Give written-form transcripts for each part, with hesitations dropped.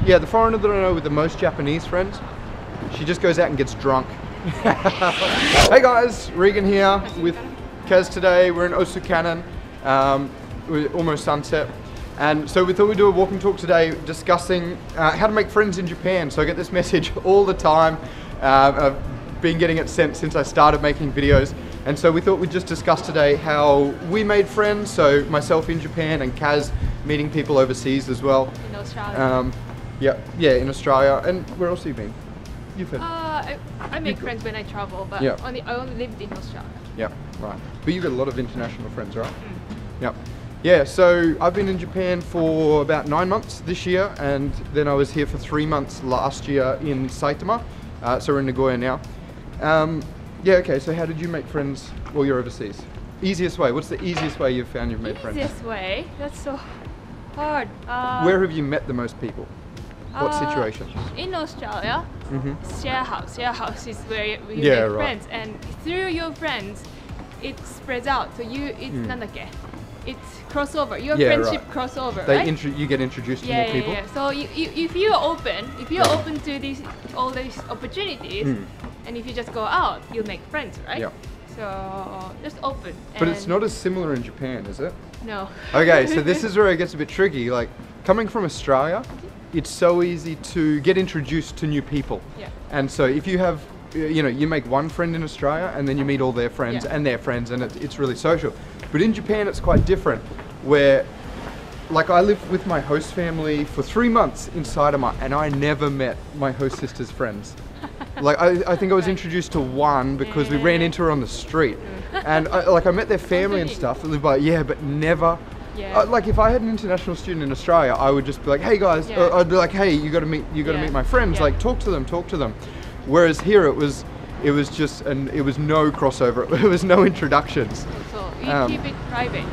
Yeah, the foreigner that I know with the most Japanese friends, she just goes out and gets drunk. Hey guys, Regan here with Kaz today. We're in Osukanen. We're almost sunset. And so we thought we'd do a walk and talk today discussing how to make friends in Japan. So I get this message all the time. I've been getting it sent since I started making videos. And so we thought we'd just discuss today how we made friends. So myself in Japan and Kaz meeting people overseas as well. In Australia. Yeah, in Australia. And where else have you been? You've been? I make friends when I travel, but Yeah. I only lived in Australia. Yeah, right. But you've got a lot of international friends, right? Mm. Yep. Yeah, so I've been in Japan for about 9 months this year, and then I was here for 3 months last year in Saitama. So we're in Nagoya now. Yeah, okay, so how did you make friends while you're overseas? Easiest way, what's the easiest way you've found you've made friends? Easiest way? That's so hard. Where have you met the most people? What situations? In Australia, share house. Share house is where we Yeah, make right. friends, and through your friends, it spreads out. So it's nandake. It's crossover. Your Yeah, friendship right. crossover, They right? you get introduced to Yeah, more people? yeah. So if you're open, to all these opportunities, and if you just go out, you'll make friends, right? Yeah. So just open. But it's and- not as similar in Japan, is it? No. Okay, so this is where it gets a bit tricky. Like, coming from Australia, it's so easy to get introduced to new people. Yeah. And so if you have, you make one friend in Australia and then you meet all their friends Yeah. and their friends, and it's really social. But in Japan, it's quite different, where, like, I lived with my host family for 3 months in Saitama, and I never met my host sister's friends. Like, I think I was introduced to one because we ran into her on the street. And I met their family and stuff that live by, but never. Yeah. Like, if I had an international student in Australia, I would just be like, hey guys, Yeah. I'd be like, hey, you got to meet my friends. Yeah. Like, talk to them. Whereas here it was just, it was no crossover. It was no introductions. So we keep it private.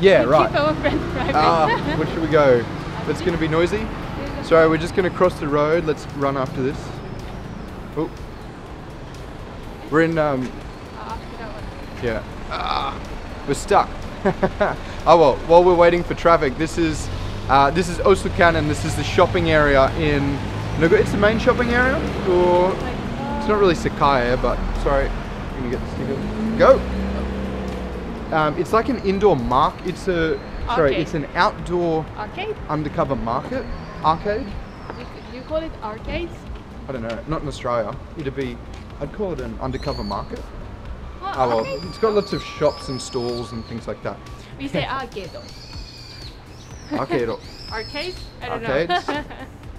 Yeah, We right. keep our friends private. Where should we go? It's going to be noisy. Sorry, we're just going to cross the road. Let's run after this. Oh. We're in, After that one. yeah. We're stuck. Oh well, while we're waiting for traffic, this is Osukanen. This is the shopping area in Nagoya. It's the main shopping area, or it's not really Sakaya, but sorry, I'm gonna get the sticker. Go. It's like an indoor market. It's an outdoor Arcade? undercover market arcade. You call it arcades? I don't know, not in Australia. I'd call it an undercover market. Oh, well, arcade? it's got lots of shops and stalls and things like that. We say arcade. Arcade. Arcades? I don't Arcades? know.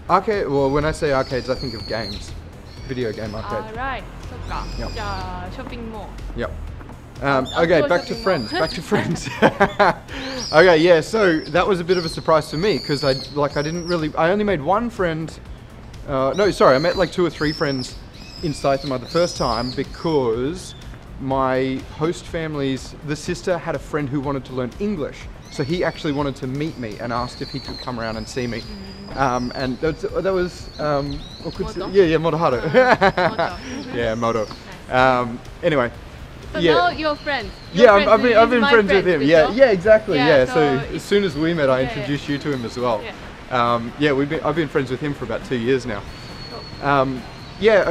Arcade. Well, when I say arcades, I think of games, video game arcade. Right. そっか。 Yep. じゃあショッピングモール。 Yep. I'll Okay, go back to shopping friends. mall. Back to friends. Okay, yeah. So that was a bit of a surprise for me because I only made one friend. No, sorry, I met like 2 or 3 friends in Saitama the first time because my host the sister had a friend who wanted to learn English. So he actually wanted to meet me and asked if he could come around and see me. And that was Moto? yeah, Motoharu. Moto. Yeah, Moto. Anyway. So Yeah. now you're friends. Yeah, I've been friends with him. Yeah, exactly. Yeah, Yeah, so so as soon as we met, I yeah, introduced you to him as well. Yeah. I've been friends with him for about 2 years now. Yeah,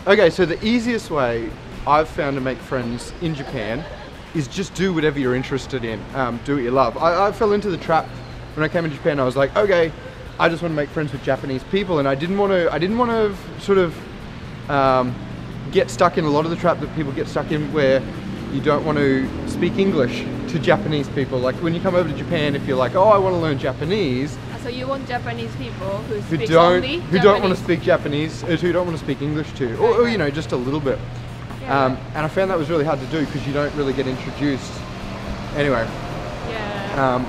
okay, so the easiest way I've found to make friends in Japan is just do whatever you're interested in. Do what you love. I fell into the trap when I came to Japan. I was like, okay, I just want to make friends with Japanese people, and I didn't want to sort of get stuck in a lot of the trap that people get stuck in, where you don't want to speak English to Japanese people. Like when you come over to Japan, if you're like, oh, I want to learn Japanese, So you want Japanese people who who speak don't only want to Japanese. speak Japanese, who don't want to speak English to, or just a little bit. Yeah. And I found that was really hard to do because you don't really get introduced. Anyway, Yeah.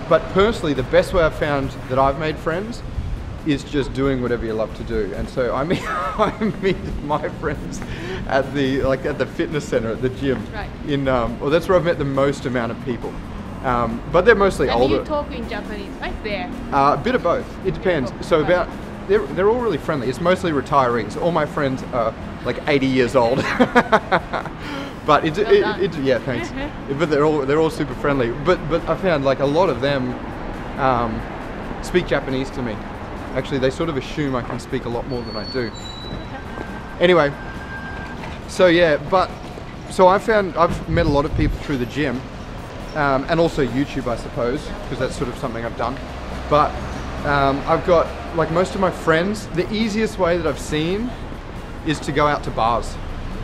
but personally, the best way I've found that I've made friends is just doing whatever you love to do. And so I meet my friends at the fitness center, at the gym. Right. Well, that's where I've met the most amount of people. But they're mostly And older. you talk in Japanese right there. A bit of both. It depends. So Right. they're all really friendly. It's mostly retirees. All my friends are like 80 years old. But yeah, thanks. But they're all super friendly. But I found like a lot of them speak Japanese to me. Actually, they sort of assume I can speak a lot more than I do. Anyway, so yeah, so I've met a lot of people through the gym, and also YouTube, I suppose, because that's sort of something I've done. But I've got, like, most of my friends, the easiest way that I've seen is to go out to bars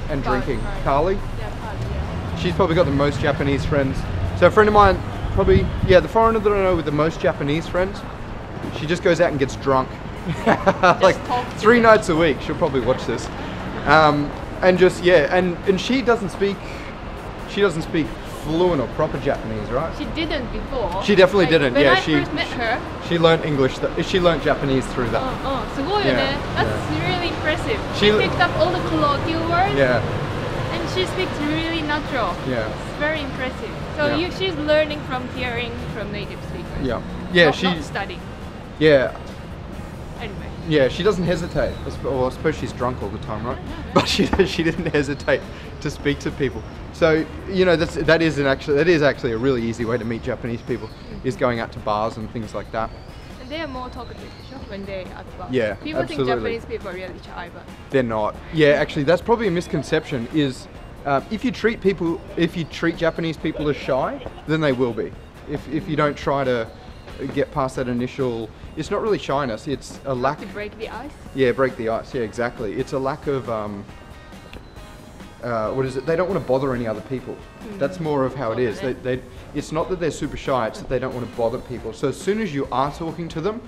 and drinking. Right. Carly, Yeah, Carly, yeah. she's probably got the most Japanese friends. So a friend of mine, probably, yeah, the foreigner that I know with the most Japanese friends, she just goes out and gets drunk. Like talk to 3 them. nights a week. She'll probably watch this. And just, yeah, and she doesn't speak fluent or proper Japanese, right? She didn't before. She definitely didn't, When yeah, I she- first met her. She learned English, she learned Japanese through that. すごいよね。Yeah, That's really impressive. She- She picked up all the colloquial words Yeah, and she speaks really natural. yeah, It's very impressive. So Yeah. she's learning from hearing from native speakers. yeah. Yeah, not studying. yeah, Anyway. yeah, she doesn't hesitate. Well, I suppose she's drunk all the time, right? But she didn't hesitate to speak to people. So, you know, that is actually a really easy way to meet Japanese people, is going out to bars and things like that. And they are more talkative when they are at the bar. Yeah, People absolutely. think Japanese people are really shy, but They're not. Yeah, actually, that's probably a misconception. Is if you treat Japanese people as shy, then they will be. If you don't try to get past that initial, it's not really shyness. It's a lack. to break the ice. Yeah, break the ice. Yeah, exactly. It's a lack of what is it? They don't want to bother any other people. That's more of how it is. It's not that they're super shy. It's that they don't want to bother people. So as soon as you are talking to them,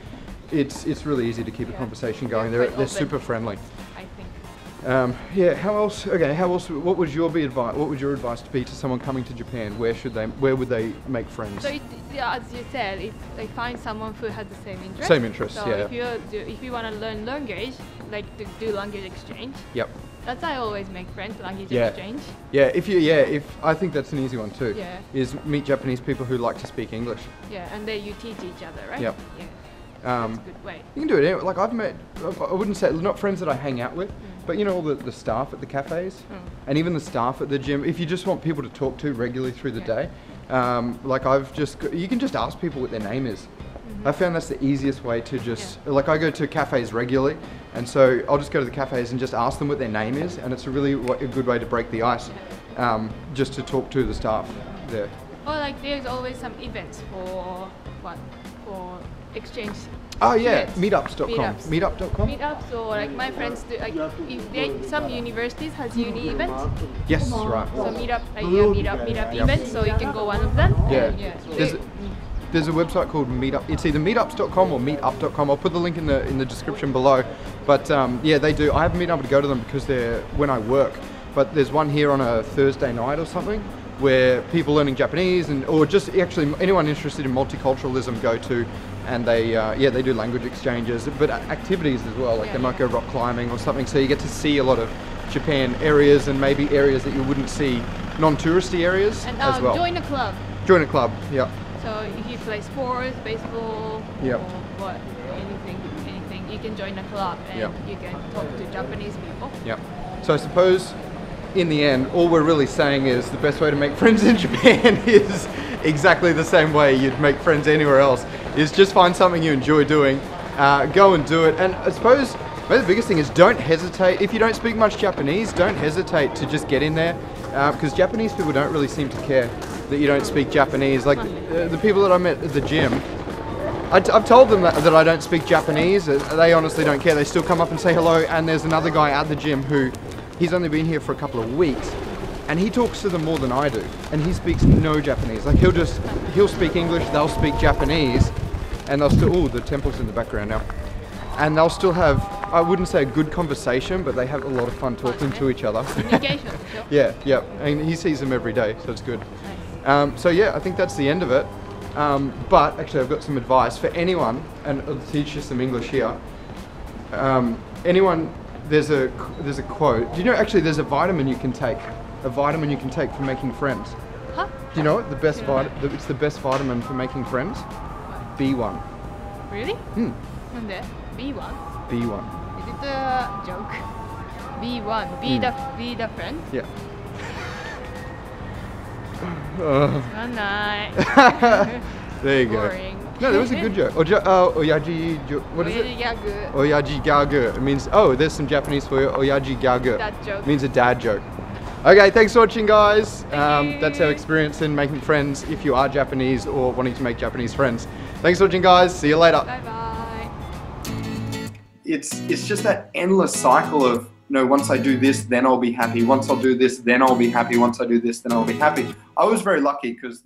it's really easy to keep a Yeah. conversation going. They're They're quite open. super friendly. I think. Yeah. How else? Okay. How else? What would your advice be to someone coming to Japan? Where would they make friends? So as you said, they find someone who has the same interest. Same interests, So yeah. if you want to learn language, like to do language exchange, Yep. that's how I always make friends. Language Yeah. exchange. Yeah. If I think that's an easy one too. Yeah. Is meet Japanese people who like to speak English. Yeah, and then you teach each other, right? Yep. Yeah. Um, That's a good way. You can do it. Like I've met, I wouldn't say not friends that I hang out with, but you know all the staff at the cafes, and even the staff at the gym. If you just want people to talk to regularly through the day, like you can just ask people what their name is. I found that's the easiest way to just, like I go to cafes regularly, and so I'll just go to the cafes and just ask them what their name is, and it's a good way to break the ice, just to talk to the staff there. Or like there's always some events for exchange. Oh yeah, students. meetups.com. Meetup.com? Meetups, or like my friends do, like some universities has uni events. Yes, right. So meetup events, so you can go one of them. Yeah. And, There's a website called Meetup. It's either meetups.com or meetup.com. I'll put the link in the description below. But yeah, they do. I haven't been able to go to them because they're when I work. But there's one here on a Thursday night or something where people learning Japanese or just actually anyone interested in multiculturalism go to, and they do language exchanges, but activities as well. Like they might go rock climbing or something. So you get to see a lot of Japan areas and maybe areas that you wouldn't see, non-touristy areas and as well. join a club. Join a club. Yeah. So if you play sports, baseball, Yep. or what, anything, you can join a club and Yep. you can talk to Japanese people. Yeah. So I suppose in the end, all we're really saying is the best way to make friends in Japan is exactly the same way you'd make friends anywhere else, is just find something you enjoy doing, go and do it. And I suppose maybe the biggest thing is don't hesitate. If you don't speak much Japanese, don't hesitate to just get in there, because Japanese people don't really seem to care that you don't speak Japanese. Like the people that I met at the gym, I've told them that I don't speak Japanese. They honestly don't care. They still come up and say hello. And there's another guy at the gym who, he's only been here for a couple of weeks, and he talks to them more than I do. And he speaks no Japanese. Like he'll speak English, they'll speak Japanese, and they'll still, the temple's in the background now. And they'll still have, I wouldn't say a good conversation, but they have a lot of fun talking to each other. Communication, sure. Yeah. And he sees them every day, so it's good. So yeah, I think that's the end of it. But actually I've got some advice for anyone, and I'll teach you some English here. Anyone, there's a quote. Do you know actually there's a vitamin you can take for making friends? Huh? Do you know it? It's the best vitamin for making friends. B1. Really? Nande? B1? B1. Is it a joke? B1. Be the friend? Yeah. つまんない There you go. Boring. No, that was a good joke. Oyaji, what is it? Oyaji gagu. Oyaji gagu. It means, oh, there's some Japanese for you. Oyaji gagu. Dad joke. Means a dad joke. Okay, thanks for watching, guys. Thank you. That's our experience in making friends if you are Japanese or wanting to make Japanese friends. Thanks for watching, guys. See you later. Bye bye. It's just that endless cycle of, you know, once I do this, then I'll be happy. Once I'll do this, then I'll be happy. Once I do this, then I'll be happy. I was very lucky because